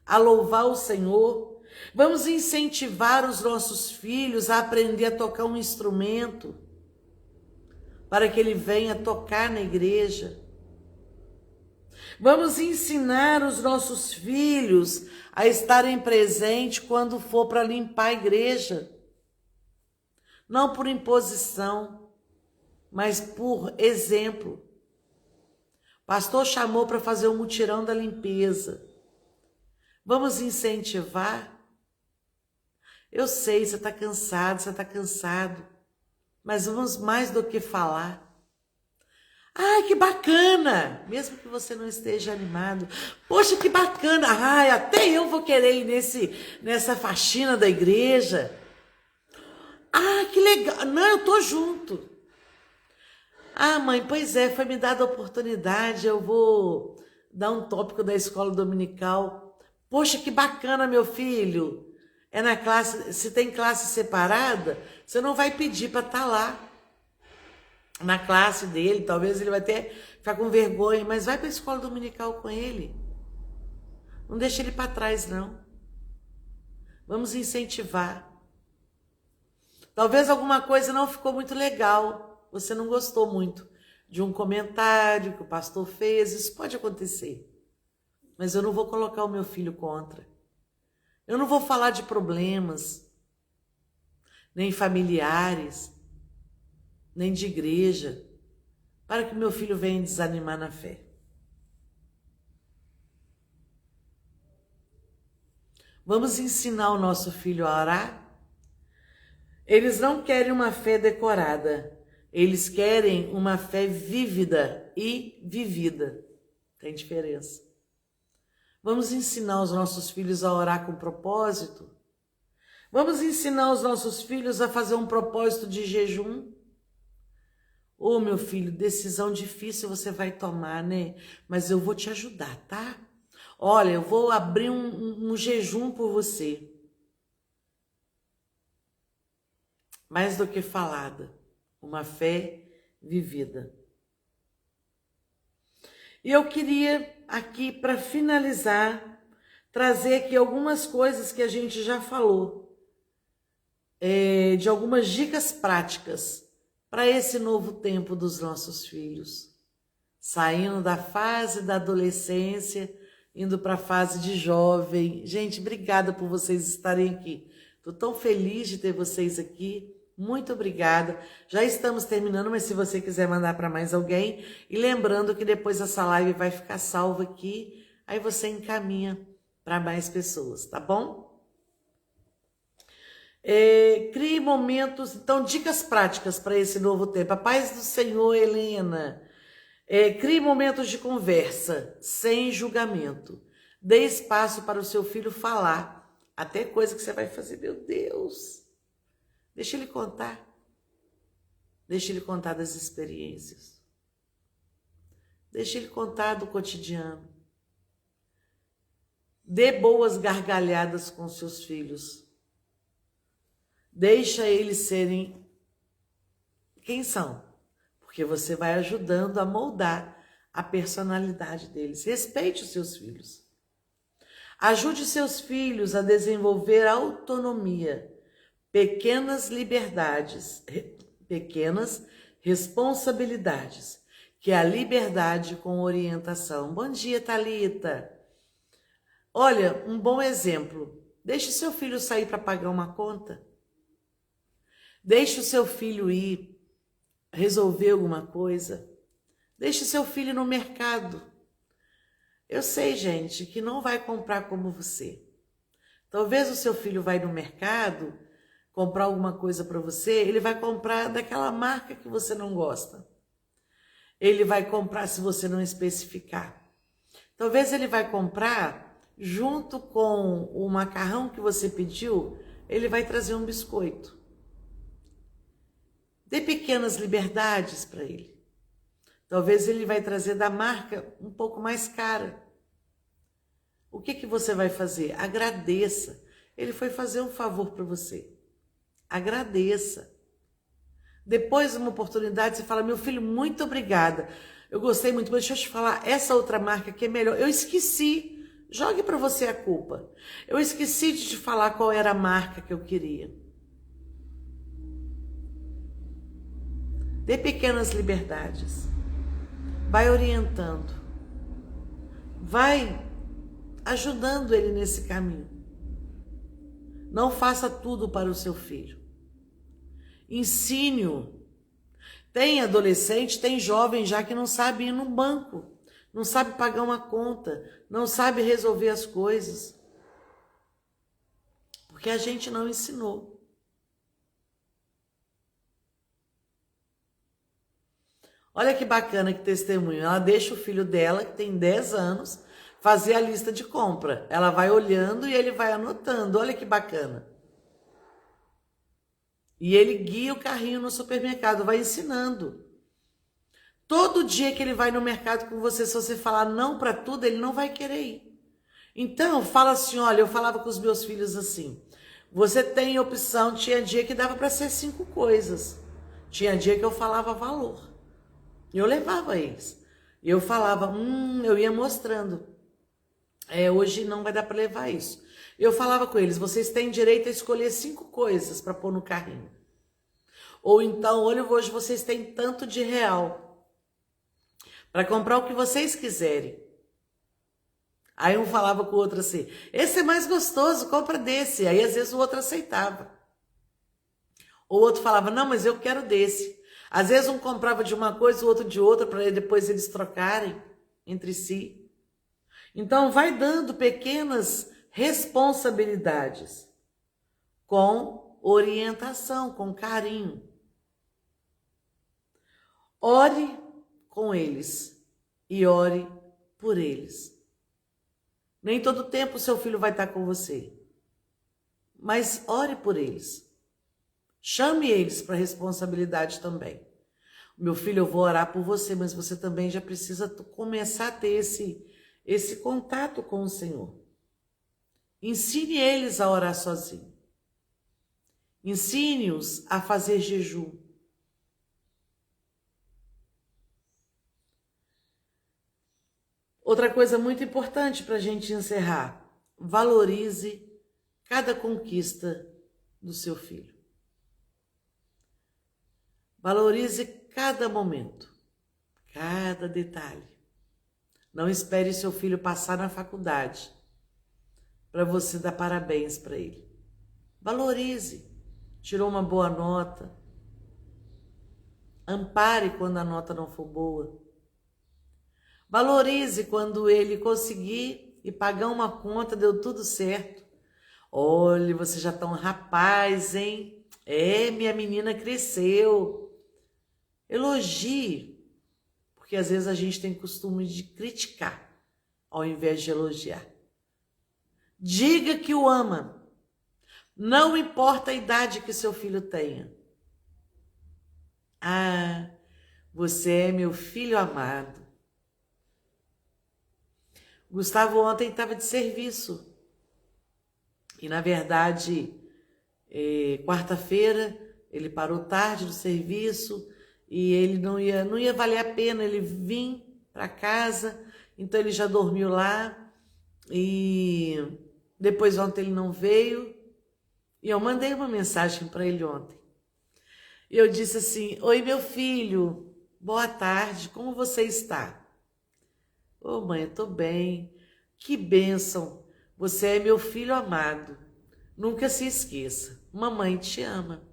a louvar o Senhor. Vamos incentivar os nossos filhos a aprender a tocar um instrumento, para que ele venha tocar na igreja. Vamos ensinar os nossos filhos a estarem presentes quando for para limpar a igreja. Não por imposição, mas por exemplo. O pastor chamou para fazer o mutirão da limpeza. Vamos incentivar? Eu sei, você está cansado, mas vamos mais do que falar. Que bacana! Mesmo que você não esteja animado. Poxa, que bacana! Até eu vou querer ir nessa faxina da igreja. Que legal! Não, eu tô junto. Mãe, pois é, foi me dada a oportunidade, eu vou dar um tópico da escola dominical. Poxa, que bacana, meu filho! É na classe, se tem classe separada, você não vai pedir para estar lá na classe dele, talvez ele vai até ficar com vergonha, mas vai para a escola dominical com ele. Não deixa ele para trás, não. Vamos incentivar. Talvez alguma coisa não ficou muito legal, você não gostou muito de um comentário que o pastor fez, isso pode acontecer. Mas eu não vou colocar o meu filho contra. Eu não vou falar de problemas, nem familiares, nem de igreja, para que meu filho venha desanimar na fé. Vamos ensinar o nosso filho a orar? Eles não querem uma fé decorada, eles querem uma fé vívida e vivida. Tem diferença. Vamos ensinar os nossos filhos a orar com propósito? Vamos ensinar os nossos filhos a fazer um propósito de jejum? Ô, meu filho, decisão difícil você vai tomar, né? Mas eu vou te ajudar, tá? Olha, eu vou abrir um jejum por você. Mais do que falada, uma fé vivida. E eu queria aqui, para finalizar, trazer aqui algumas coisas que a gente já falou, de algumas dicas práticas para esse novo tempo dos nossos filhos, saindo da fase da adolescência, indo para a fase de jovem. Gente, obrigada por vocês estarem aqui. Estou tão feliz de ter vocês aqui. Muito obrigada. Já estamos terminando, mas se você quiser mandar para mais alguém, e lembrando que depois essa live vai ficar salva aqui, aí você encaminha para mais pessoas, tá bom? Crie momentos, então, dicas práticas para esse novo tempo. A paz do Senhor, Helena. Crie momentos de conversa, sem julgamento. Dê espaço para o seu filho falar, até coisa que você vai fazer, meu Deus. Deixa ele contar. Deixa ele contar das experiências. Deixa ele contar do cotidiano. Dê boas gargalhadas com seus filhos. Deixa eles serem quem são, porque você vai ajudando a moldar a personalidade deles. Respeite os seus filhos. Ajude seus filhos a desenvolver autonomia, pequenas liberdades, pequenas responsabilidades, que é a liberdade com orientação. Bom dia, Thalita. Olha, um bom exemplo. Deixe seu filho sair para pagar uma conta. Deixe o seu filho ir resolver alguma coisa. Deixe seu filho ir no mercado. Eu sei, gente, que não vai comprar como você. Talvez o seu filho vai no mercado comprar alguma coisa para você, ele vai comprar daquela marca que você não gosta. Ele vai comprar se você não especificar. Talvez ele vai comprar junto com o macarrão que você pediu, ele vai trazer um biscoito. Dê pequenas liberdades para ele. Talvez ele vai trazer da marca um pouco mais cara. O que você vai fazer? Agradeça. Ele foi fazer um favor para você. Agradeça. Depois, uma oportunidade, você fala, meu filho, muito obrigada. Eu gostei muito, mas deixa eu te falar, essa outra marca aqui é melhor. Eu esqueci. Jogue para você a culpa. Eu esqueci de te falar qual era a marca que eu queria. Dê pequenas liberdades. Vai orientando. Vai ajudando ele nesse caminho. Não faça tudo para o seu filho. Ensine-o. Tem adolescente, tem jovem já que não sabe ir no banco, não sabe pagar uma conta, não sabe resolver as coisas. Porque a gente não ensinou. Olha que bacana, que testemunho. Ela deixa o filho dela, que tem 10 anos, fazer a lista de compra. Ela vai olhando e ele vai anotando. Olha que bacana. E ele guia o carrinho no supermercado, vai ensinando. Todo dia que ele vai no mercado com você, se você falar não para tudo, ele não vai querer ir. Então, fala assim, olha, eu falava com os meus filhos assim, você tem opção, tinha dia que dava para ser 5 coisas. Tinha dia que eu falava valor. Eu levava eles. E eu falava, eu ia mostrando. Hoje não vai dar para levar isso. Eu falava com eles, vocês têm direito a escolher 5 coisas para pôr no carrinho. Ou então, olha, hoje vocês têm tanto de real para comprar o que vocês quiserem. Aí um falava com o outro assim, esse é mais gostoso, compra desse. Aí às vezes o outro aceitava. O outro falava, não, mas eu quero desse. Às vezes um comprava de uma coisa, o outro de outra, para depois eles trocarem entre si. Então vai dando pequenas responsabilidades com orientação, com carinho. Ore com eles e ore por eles. Nem todo tempo o seu filho vai estar com você, mas ore por eles. Chame eles para responsabilidade também. Meu filho, eu vou orar por você, mas você também já precisa começar a ter esse contato com o Senhor. Ensine eles a orar sozinho. Ensine-os a fazer jejum. Outra coisa muito importante para a gente encerrar: valorize cada conquista do seu filho. Valorize cada momento, cada detalhe. Não espere seu filho passar na faculdade para você dar parabéns para ele. Valorize. Tirou uma boa nota. Ampare quando a nota não for boa. Valorize quando ele conseguir e pagar uma conta, deu tudo certo. Olha, você já tá um rapaz, hein? Minha menina cresceu. Elogie, porque às vezes a gente tem costume de criticar ao invés de elogiar. Diga que o ama. Não importa a idade que seu filho tenha. Ah, você é meu filho amado. Gustavo ontem estava de serviço. E, na verdade, quarta-feira, ele parou tarde do serviço e ele não ia valer a pena ele vir para casa. Então, ele já dormiu lá e depois ontem ele não veio. E eu mandei uma mensagem para ele ontem. E eu disse assim: oi, meu filho, boa tarde, como você está? Ô, mãe, eu tô bem. Que bênção. Você é meu filho amado. Nunca se esqueça. Mamãe te ama.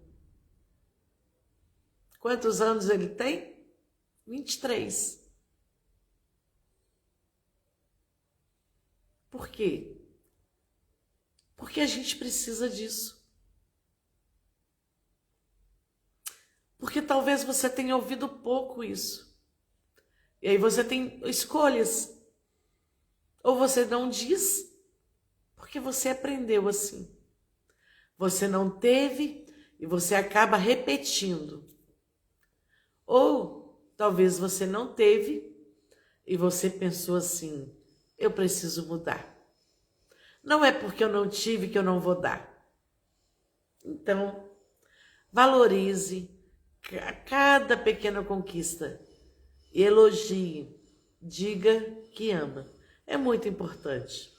Quantos anos ele tem? 23. Por quê? Porque a gente precisa disso. Porque talvez você tenha ouvido pouco isso. E aí você tem escolhas. Ou você não diz, porque você aprendeu assim. Você não teve e você acaba repetindo. Ou talvez você não teve e você pensou assim: eu preciso mudar. Não é porque eu não tive que eu não vou dar. Então, valorize cada pequena conquista. Elogie, diga que ama. É muito importante.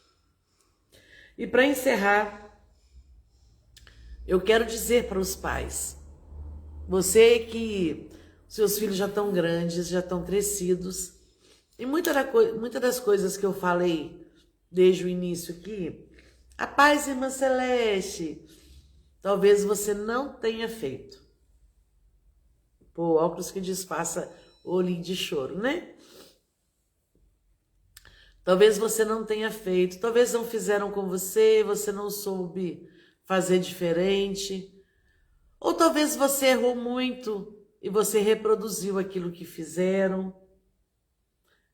E para encerrar, eu quero dizer para os pais, você que seus filhos já estão grandes, já estão crescidos, e muitas das coisas que eu falei desde o início aqui, a paz, irmã Celeste, talvez você não tenha feito. Pô, óculos que disfarça olhinho de choro, né? Talvez você não tenha feito, talvez não fizeram com você, você não soube fazer diferente. Ou talvez você errou muito e você reproduziu aquilo que fizeram.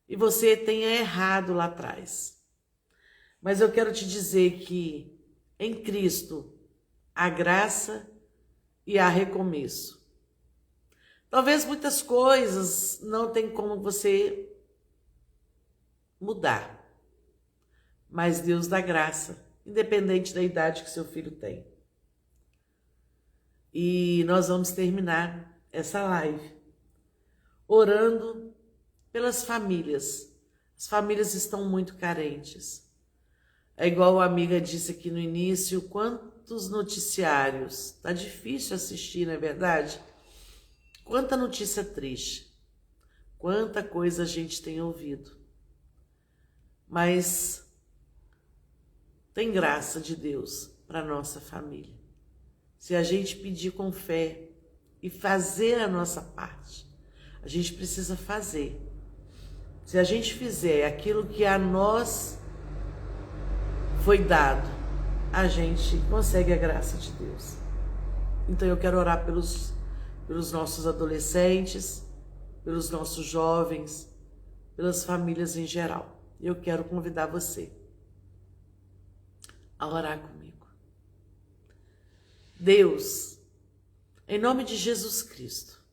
E você tenha errado lá atrás. Mas eu quero te dizer que em Cristo há graça e há recomeço. Talvez muitas coisas não tem como você mudar, mas Deus dá graça, independente da idade que seu filho tem. E nós vamos terminar essa live orando pelas famílias. As famílias estão muito carentes. É igual a amiga disse aqui no início, quantos noticiários. Tá difícil assistir, não é verdade? Quanta notícia triste. Quanta coisa a gente tem ouvido. Mas tem graça de Deus para nossa família. Se a gente pedir com fé e fazer a nossa parte, a gente precisa fazer. Se a gente fizer aquilo que a nós foi dado, a gente consegue a graça de Deus. Então eu quero orar pelos nossos adolescentes, pelos nossos jovens, pelas famílias em geral. Eu quero convidar você a orar comigo. Deus, em nome de Jesus Cristo,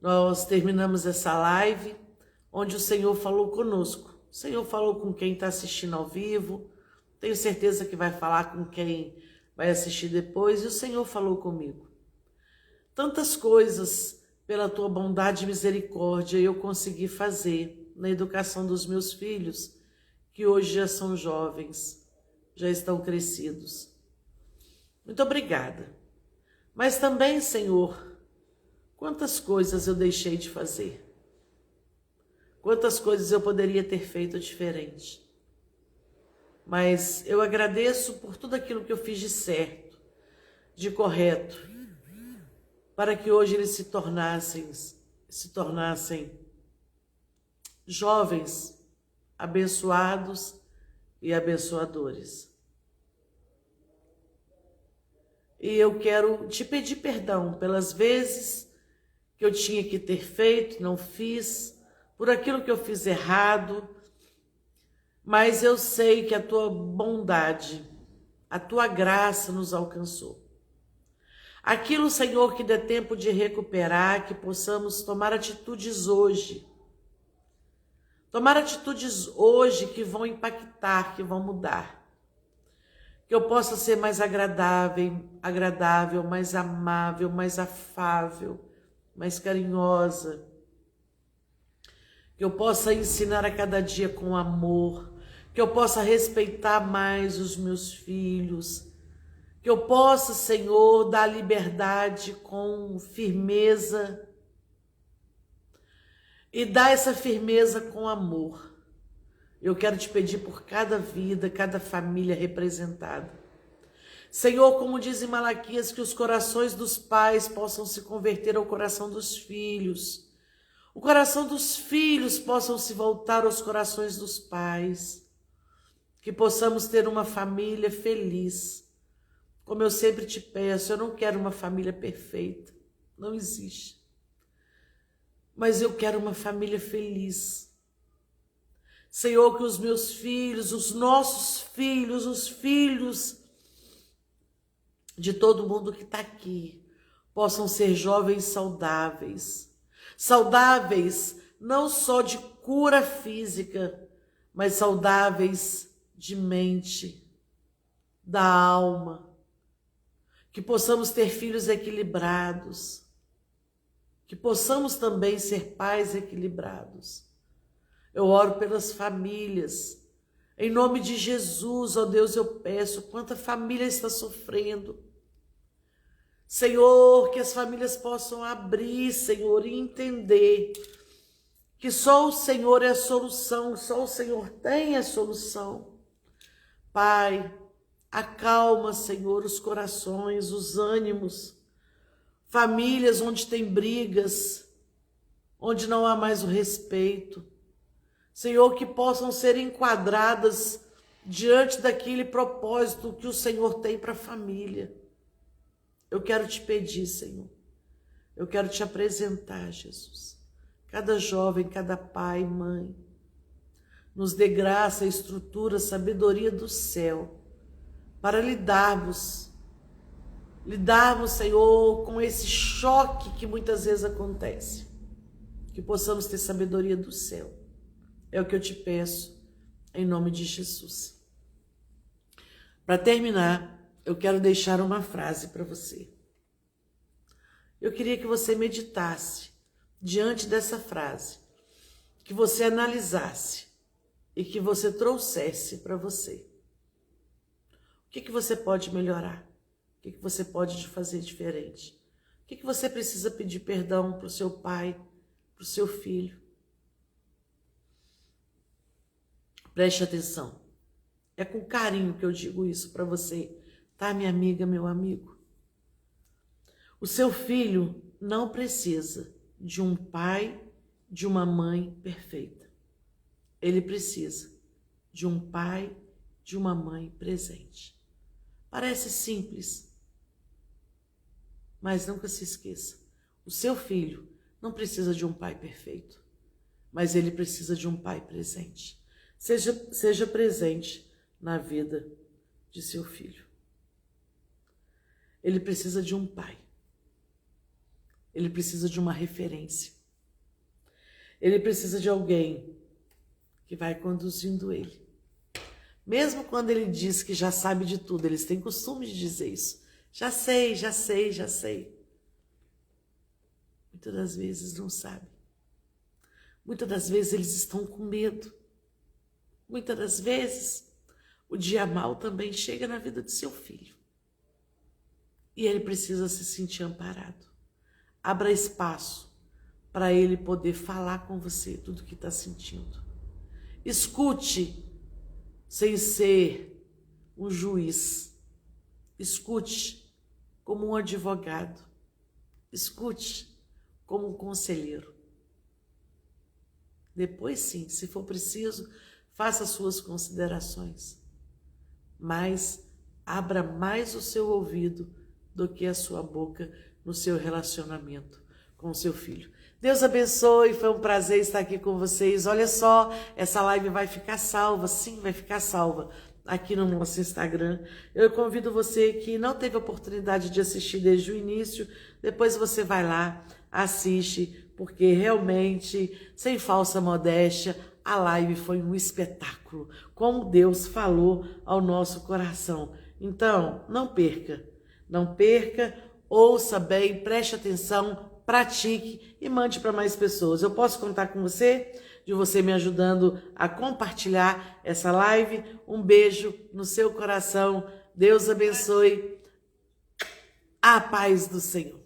nós terminamos essa live onde o Senhor falou conosco. O Senhor falou com quem está assistindo ao vivo, tenho certeza que vai falar com quem vai assistir depois, e o Senhor falou comigo. Tantas coisas pela tua bondade e misericórdia eu consegui fazer na educação dos meus filhos, que hoje já são jovens, já estão crescidos. Muito obrigada. Mas também, Senhor, quantas coisas eu deixei de fazer. Quantas coisas eu poderia ter feito diferente. Mas eu agradeço por tudo aquilo que eu fiz de certo, de correto, para que hoje eles se tornassem jovens, abençoados e abençoadores. E eu quero te pedir perdão pelas vezes que eu tinha que ter feito, não fiz, por aquilo que eu fiz errado, mas eu sei que a tua bondade, a tua graça nos alcançou. Aquilo, Senhor, que dê tempo de recuperar, que possamos tomar atitudes hoje. Tomar atitudes hoje que vão impactar, que vão mudar. Que eu possa ser mais agradável, mais amável, mais afável, mais carinhosa. Que eu possa ensinar a cada dia com amor. Que eu possa respeitar mais os meus filhos. Que eu possa, Senhor, dar liberdade com firmeza e dar essa firmeza com amor. Eu quero te pedir por cada vida, cada família representada. Senhor, como diz em Malaquias, que os corações dos pais possam se converter ao coração dos filhos. O coração dos filhos possam se voltar aos corações dos pais. Que possamos ter uma família feliz. Como eu sempre te peço, eu não quero uma família perfeita, não existe. Mas eu quero uma família feliz. Senhor, que os meus filhos, os nossos filhos, os filhos de todo mundo que está aqui, possam ser jovens saudáveis. Saudáveis não só de cura física, mas saudáveis de mente, da alma. Que possamos ter filhos equilibrados, que possamos também ser pais equilibrados. Eu oro pelas famílias, em nome de Jesus, ó Deus, eu peço, quanta família está sofrendo. Senhor, que as famílias possam abrir, Senhor, e entender que só o Senhor é a solução, só o Senhor tem a solução. Pai, acalma, Senhor, os corações, os ânimos, famílias onde tem brigas, onde não há mais o respeito. Senhor, que possam ser enquadradas diante daquele propósito que o Senhor tem para a família. Eu quero te pedir, Senhor, eu quero te apresentar, Jesus, cada jovem, cada pai e mãe, nos dê graça, estrutura, sabedoria do céu, para lidarmos, Senhor, com esse choque que muitas vezes acontece. Que possamos ter sabedoria do céu. É o que eu te peço, em nome de Jesus. Para terminar, eu quero deixar uma frase para você. Eu queria que você meditasse diante dessa frase, que você analisasse e que você trouxesse para você. O que você pode melhorar? O que você pode fazer diferente? O que você precisa pedir perdão para o seu pai, para o seu filho? Preste atenção. É com carinho que eu digo isso para você, tá, minha amiga, meu amigo? O seu filho não precisa de um pai, de uma mãe perfeita. Ele precisa de um pai, de uma mãe presente. Parece simples, mas nunca se esqueça. O seu filho não precisa de um pai perfeito, mas ele precisa de um pai presente. Seja presente na vida de seu filho. Ele precisa de um pai. Ele precisa de uma referência. Ele precisa de alguém que vai conduzindo ele. Mesmo quando ele diz que já sabe de tudo, eles têm costume de dizer isso. Já sei, já sei, já sei. Muitas das vezes não sabe. Muitas das vezes eles estão com medo. Muitas das vezes o dia mau também chega na vida de seu filho. E ele precisa se sentir amparado. Abra espaço para ele poder falar com você tudo o que está sentindo. Escute sem ser um juiz. Escute como um advogado. Escute como um conselheiro. Depois sim, se for preciso, faça suas considerações. Mas abra mais o seu ouvido do que a sua boca no seu relacionamento com o seu filho. Deus abençoe, foi um prazer estar aqui com vocês. Olha só, essa live vai ficar salva, sim, vai ficar salva aqui no nosso Instagram. Eu convido você que não teve oportunidade de assistir desde o início, depois você vai lá, assiste, porque realmente, sem falsa modéstia, a live foi um espetáculo, como Deus falou ao nosso coração. Então, não perca, ouça bem, preste atenção, pratique e mande para mais pessoas. Eu posso contar com você, de você me ajudando a compartilhar essa live. Um beijo no seu coração. Deus abençoe. A paz do Senhor.